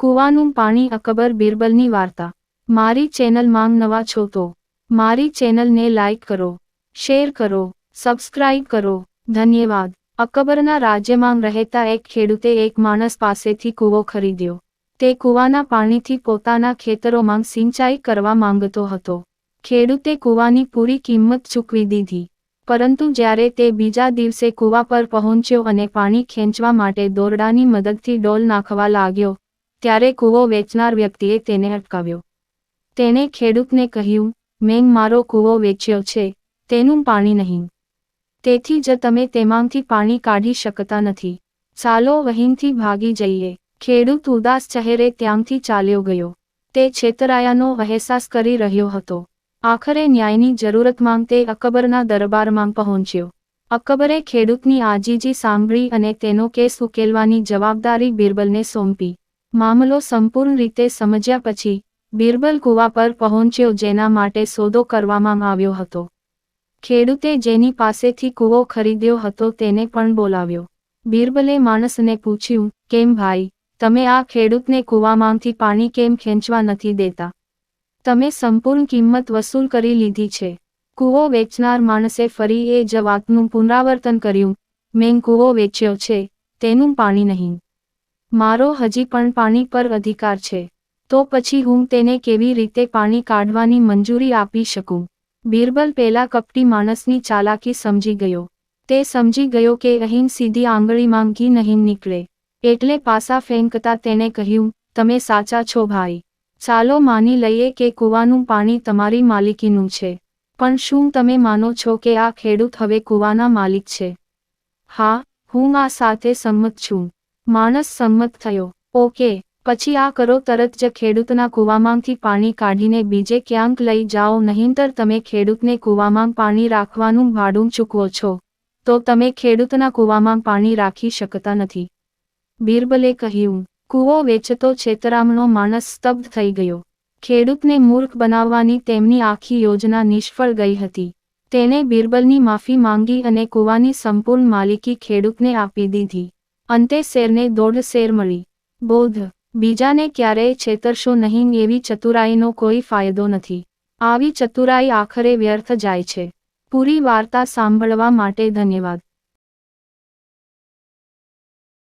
કૂવાનું પાણી અકબર બિરબલની વાર્તા। મારી ચેનલમાં નવા છો તો મારી ચેનલને લાઈક કરો, શેર કરો, સબસ્ક્રાઇબ કરો, ધન્યવાદ। અકબરના રાજ્યમાં રહેતા એક ખેડૂતે એક માણસ પાસેથી કૂવો ખરીદ્યો। તે કૂવાના પાણીથી પોતાના ખેતરોમાં સિંચાઈ કરવા માંગતો હતો। ખેડૂતે કૂવાની પૂરી કિંમત ચૂકવી દીધી, પરંતુ જ્યારે તે બીજા દિવસે કૂવા પર પહોંચ્યો અને પાણી ખેંચવા માટે દોરડાની મદદથી ડોલ નાખવા લાગ્યો, ત્યારે કૂવો વેચનાર વ્યક્તિએ તેને અટકાવ્યો। તેણે ખેડૂતને કહ્યું, મેં મારો કૂવો વેચ્યો છે, તેનું પાણી નહીં, તેથી જ તમે તેમાંથી પાણી કાઢી શકતા નથી। ચાલો અહીંથી ભાગી જઈએ। ખેડૂત ઉદાસ ચહેરે ત્યાંથી ચાલ્યો ગયો। તે છેતરાયાનો અહેસાસ કરી રહ્યો હતો। આખરે ન્યાયની જરૂરતમાં તે અકબરના દરબારમાં પહોંચ્યો। અકબરે ખેડૂતની આજીજી સાંભળી અને તેનો કેસ ઉકેલવાની જવાબદારી બિરબલને સોંપી। મામલો સંપૂર્ણ રીતે સમજ્યા પછી બિરબલ કૂવા પર પહોંચ્યો જેના માટે સોદો કરવામાં આવ્યો હતો। ખેડૂતે જેની પાસેથી કૂવો ખરીદ્યો હતો તેને પણ બોલાવ્યો। બિરબલે માણસને પૂછ્યું, કેમ ભાઈ, તમે આ ખેડૂતને કૂવામાંથી પાણી કેમ ખેંચવા નથી દેતા? તમે સંપૂર્ણ કિંમત વસૂલ કરી લીધી છે। કૂવો વેચનાર માણસે ફરી એ જ વાતનું પુનરાવર્તન કર્યું, મેં કૂવો વેચ્યો છે, તેનું પાણી નહીં, મારો હજી પણ પાણી પર અધિકાર છે, તો પછી હું તેને કેવી રીતે પાણી કાઢવાની મંજૂરી આપી શકું? બિરબલ પેલા કપટી માણસની ચાલાકી સમજી ગયો। તે સમજી ગયો કે અહીં સીધી આંગળીમાં ઘી નહીં નીકળે, એટલે પાસા ફેંકતા તેણે કહ્યું, તમે સાચા છો ભાઈ, ચાલો માની લઈએ કે કૂવાનું પાણી તમારી માલિકીનું છે, પણ શું તમે માનો છો કે આ ખેડૂત હવે કૂવાના માલિક છે? હા, હું આ સાથે સંમત છું। માણસ સંમત થયો। ઓકે, પછી આ કરો, તરત જ ખેડૂતના કૂવામાંથી પાણી કાઢીને બીજે ક્યાંક લઈ જાઓ, નહીંતર તમે ખેડૂતને કૂવામાં પાણી રાખવાનું ભાડું ચૂકવો છો, તો તમે ખેડૂતના કૂવામાં પાણી રાખી શકતા નથી। બિરબલે કહ્યું। કૂવો વેચતો છેતરામણો માણસ સ્તબ્ધ થઈ ગયો। ખેડૂતને મૂર્ખ બનાવવાની તેમની આખી યોજના નિષ્ફળ ગઈ હતી। તેણે બિરબલની માફી માંગી અને કૂવાની સંપૂર્ણ માલિકી ખેડૂતને આપી દીધી। અંતે શેરને દોઢ શેર મળી। બોધ, બીજાને ક્યારેય છેતરશો નહીં, એવી ચતુરાઈનો કોઈ ફાયદો નથી। આવી ચતુરાઈ આખરે વ્યર્થ જાય છે। પૂરી વાર્તા સાંભળવા માટે ધન્યવાદ।